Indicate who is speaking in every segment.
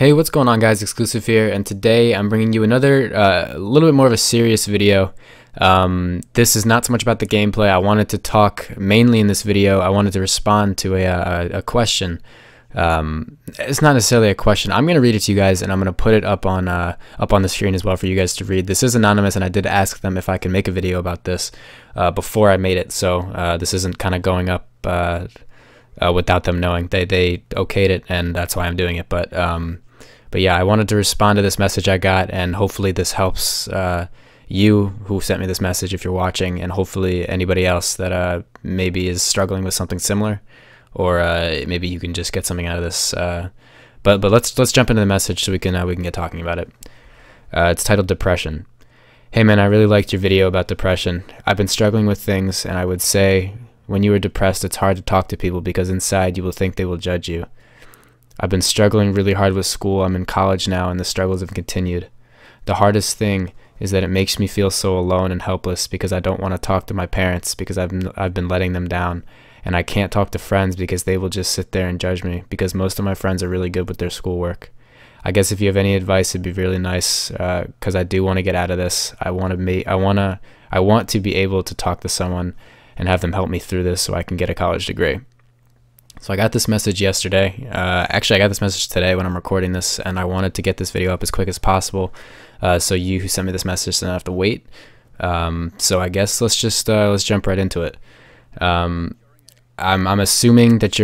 Speaker 1: Hey, what's going on, guys? XcLuSiVe here, and today I'm bringing you another little bit more of a serious video. This is not so much about the gameplay. I wanted to talk mainly in this video. I wanted to respond to a question. It's not necessarily a question. I'm going to read it to you guys, and I'm going to put it up on the screen as well for you guys to read. This is anonymous, and I did ask them if I can make a video about this before I made it, so this isn't kind of going up without them knowing. They okayed it, and that's why I'm doing it. But yeah, I wanted to respond to this message I got, and hopefully this helps you who sent me this message if you're watching, and hopefully anybody else that maybe is struggling with something similar, or maybe you can just get something out of this. But let's jump into the message so we can get talking about it. It's titled Depression. Hey man, I really liked your video about depression. I've been struggling with things, and I would say when you are depressed, it's hard to talk to people because inside you will think they will judge you. I've been struggling really hard with school. I'm in college now, and the struggles have continued. The hardest thing is that it makes me feel so alone and helpless because I don't want to talk to my parents because I've been letting them down, and I can't talk to friends because they will just sit there and judge me because most of my friends are really good with their schoolwork. I guess if you have any advice, it'd be really nice because I do want to get out of this. I want to be able to talk to someone and have them help me through this so I can get a college degree. So I got this message yesterday. Actually, I got this message today when I'm recording this, and I wanted to get this video up as quick as possible, so you who sent me this message don't have to wait. So I guess let's jump right into it. I'm assuming that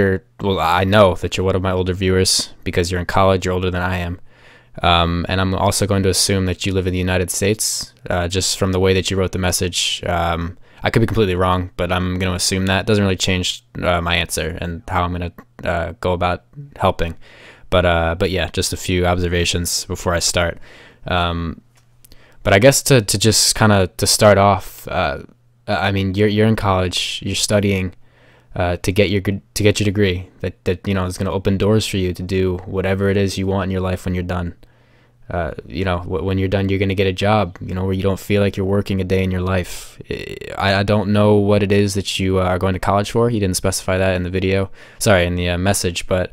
Speaker 1: I know that you're one of my older viewers because you're in college. You're older than I am, and I'm also going to assume that you live in the United States, just from the way that you wrote the message. I could be completely wrong, but I'm going to assume that. It doesn't really change my answer and how I'm going to go about helping. But yeah, just a few observations before I start. But I guess to just kind of to start off, I mean, you're in college, you're studying to get your degree that you know is going to open doors for you to do whatever it is you want in your life when you're done. You know, when you're done, you're going to get a job, you know, where you don't feel like you're working a day in your life. I don't know what it is that you are going to college for. He didn't specify that in the video, sorry, in the message, but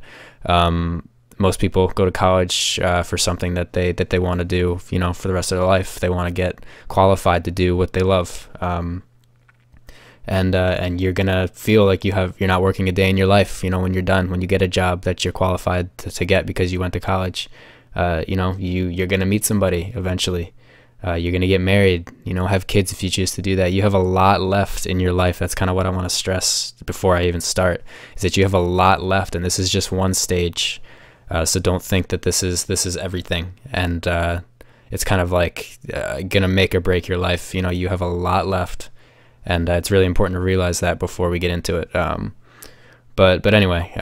Speaker 1: most people go to college for something that they want to do, you know, for the rest of their life. They want to get qualified to do what they love. And you're gonna feel like you're not working a day in your life, you know, when you're done, when you get a job that you're qualified to get because you went to college. You know, you're gonna meet somebody eventually. You're gonna get married, you know, have kids if you choose to do that. You have a lot left in your life. That's kind of what I want to stress before I even start, is that you have a lot left, and this is just one stage. So don't think that this is everything, and it's kind of like gonna make or break your life. You know, you have a lot left, and it's really important to realize that before we get into it. But anyway.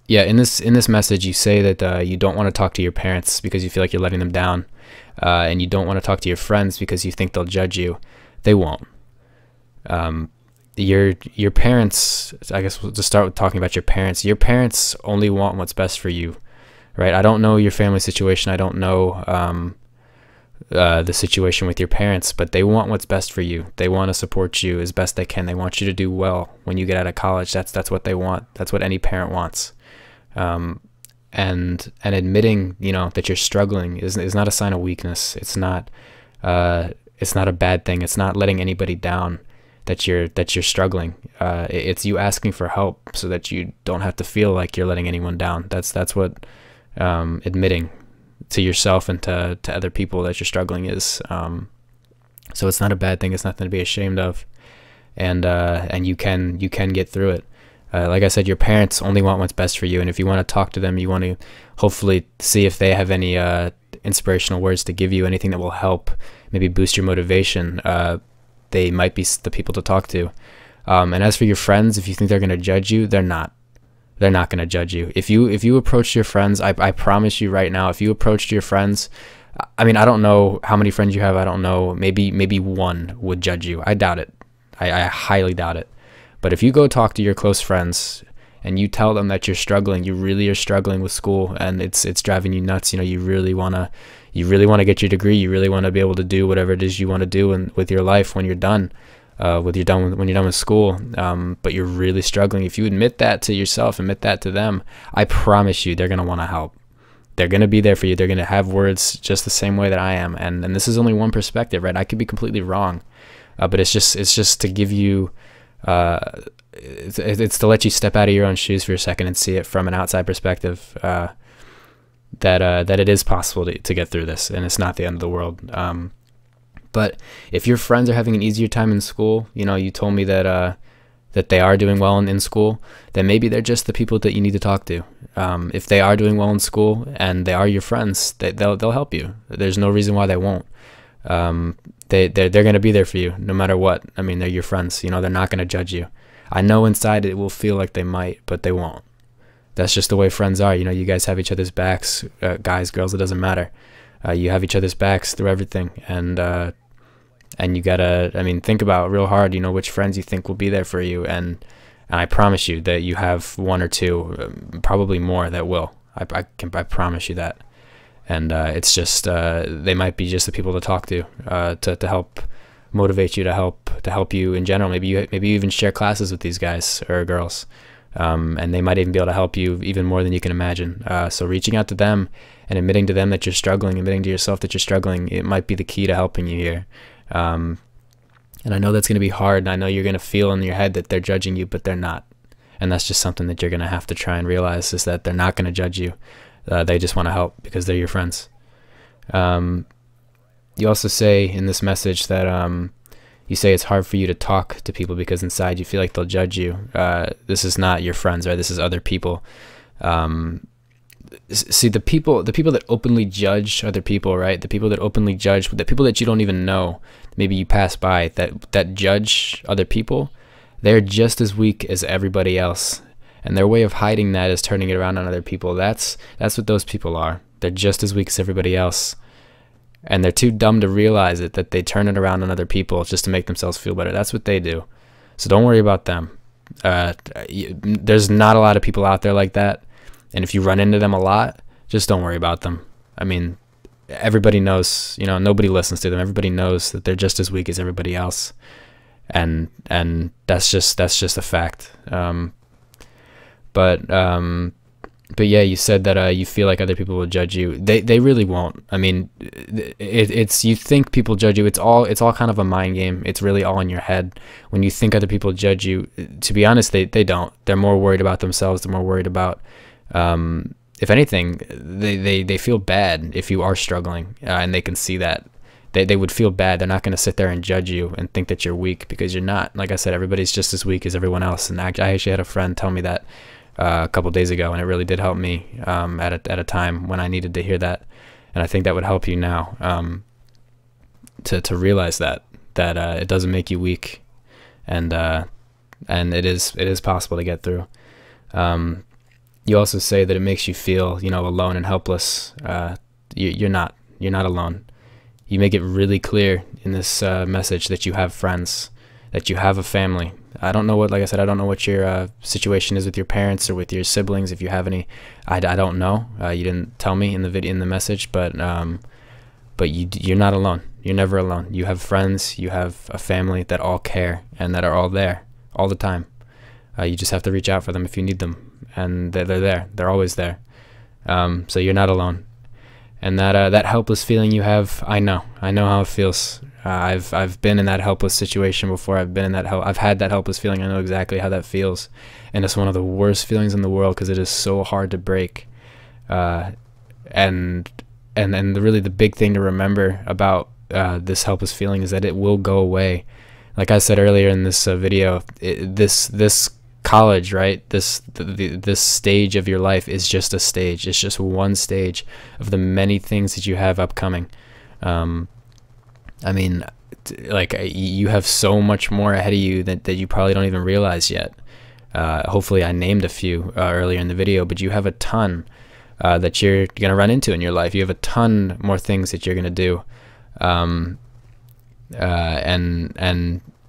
Speaker 1: Yeah, in this message, you say that you don't want to talk to your parents because you feel like you're letting them down, and you don't want to talk to your friends because you think they'll judge you. They won't. Your parents, I guess we'll just start with talking about your parents. Your parents only want what's best for you, right? I don't know your family situation. I don't know the situation with your parents, but they want what's best for you. They want to support you as best they can. They want you to do well when you get out of college. That's what they want. That's what any parent wants. And admitting, you know, that you're struggling is not a sign of weakness. It's not a bad thing. It's not letting anybody down that you're struggling. It's you asking for help so that you don't have to feel like you're letting anyone down. That's what admitting to yourself and to other people that you're struggling is. So it's not a bad thing. It's nothing to be ashamed of, and you can get through it. Like I said, your parents only want what's best for you, and if you want to talk to them, you want to hopefully see if they have any inspirational words to give you, anything that will help maybe boost your motivation. They might be the people to talk to. And as for your friends, if you think they're going to judge you, they're not. They're not going to judge you. If you approach your friends, I promise you right now, if you approached your friends, I mean, I don't know how many friends you have. I don't know. Maybe one would judge you. I doubt it. I highly doubt it. But if you go talk to your close friends and you tell them that you're struggling, you really are struggling with school, and it's driving you nuts, you know, you really wanna get your degree, you really want to be able to do whatever it is you want to do with your life when you're done, when you're done with school, but you're really struggling. If you admit that to yourself, admit that to them, I promise you they're gonna want to help. they're going to be there for you. They're going to have words just the same way that I am. And this is only one perspective, right? I could be completely wrong, but it's just to give you, it's to let you step out of your own shoes for a second and see it from an outside perspective, that it is possible to get through this, and it's not the end of the world. But if your friends are having an easier time in school, you know, you told me that that they are doing well in school, then maybe they're just the people that you need to talk to. If they are doing well in school and they are your friends, they'll help you. There's no reason why they won't. They're going to be there for you no matter what. I mean, they're your friends. You know, they're not going to judge you. I know inside it will feel like they might, but they won't. That's just the way friends are. You know, you guys have each other's backs, guys, girls, it doesn't matter. You have each other's backs through everything, and you gotta, I mean, think about real hard, you know, which friends you think will be there for you, and I promise you that you have one or two, probably more, that will. I promise you that. And it's just they might be just the people to talk to help motivate you, to help you in general. Maybe you even share classes with these guys or girls, and they might even be able to help you even more than you can imagine. So reaching out to them and admitting to them that you're struggling, admitting to yourself that you're struggling, it might be the key to helping you here. And I know that's going to be hard, and I know you're going to feel in your head that they're judging you, but they're not. And that's just something that you're going to have to try and realize, is that they're not going to judge you. They just want to help because they're your friends. You also say in this message that you say it's hard for you to talk to people because inside you feel like they'll judge you. This is not your friends, right? This is other people. See, the people that openly judge other people, right? The people that openly judge, the people that you don't even know, maybe you pass by, that judge other people, they're just as weak as everybody else. And their way of hiding that is turning it around on other people. That's what those people are. They're just as weak as everybody else. And they're too dumb to realize it, that they turn it around on other people just to make themselves feel better. That's what they do. So don't worry about them. There's not a lot of people out there like that. And if you run into them a lot, just don't worry about them. I mean, everybody knows, you know, nobody listens to them. Everybody knows that they're just as weak as everybody else. And that's just a fact. But yeah, you said that you feel like other people will judge you. They really won't. I mean, it's you think people judge you. It's all kind of a mind game. It's really all in your head. When you think other people judge you, to be honest, they don't. They're more worried about themselves. They're more worried about, if anything, they feel bad if you are struggling, and they can see that. They would feel bad. They're not going to sit there and judge you and think that you're weak, because you're not. Like I said, everybody's just as weak as everyone else. And I actually had a friend tell me that a couple days ago, and it really did help me at a time when I needed to hear that. And I think that would help you now, to realize that it doesn't make you weak, and it is possible to get through. You also say that it makes you feel, you know, alone and helpless. You're not alone. You make it really clear in this message that you have friends, that you have a family. I don't know what, like I said, I don't know what your situation is with your parents or with your siblings, if you have any. I don't know. You didn't tell me in the message, but you're not alone. You're never alone. You have friends. You have a family that all care and that are all there all the time. You just have to reach out for them if you need them, and they're there. They're always there. So you're not alone. And that helpless feeling you have, I know how it feels. I've been in that helpless situation before. I've had that helpless feeling. I know exactly how that feels, and it's one of the worst feelings in the world, because it is so hard to break. And really the big thing to remember about this helpless feeling is that it will go away. Like I said earlier in this video, this college, right? This stage of your life is just a stage. It's just one stage of the many things that you have upcoming. I mean, like, you have so much more ahead of you that you probably don't even realize yet. Hopefully I named a few earlier in the video, but you have a ton that you're gonna run into in your life. You have a ton more things that you're gonna do, and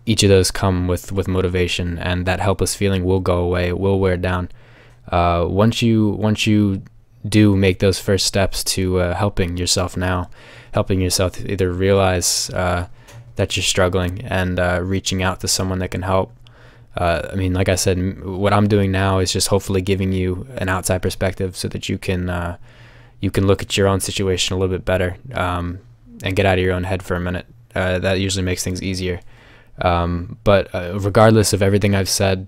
Speaker 1: each of those come with motivation, and that helpless feeling will go away. It will wear down. Once you do make those first steps to helping yourself now, helping yourself either realize that you're struggling and reaching out to someone that can help. I mean, like I said, what I'm doing now is just hopefully giving you an outside perspective so that you can you can look at your own situation a little bit better, and get out of your own head for a minute. That usually makes things easier. But regardless of everything I've said,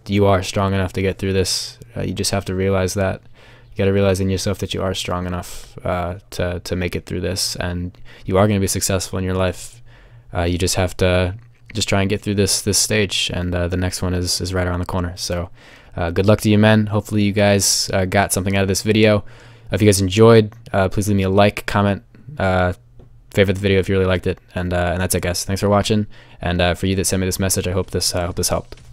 Speaker 1: you are strong enough to get through this. You just have to realize that. You got to realize in yourself that you are strong enough to make it through this, and you are going to be successful in your life. You just have to try and get through this stage, and the next one is right around the corner. So good luck to you, men. Hopefully you guys got something out of this video. If you guys enjoyed, please leave me a like, comment, favorite the video if you really liked it, and that's it, guys. Thanks for watching, and for you that sent me this message, I hope this helped.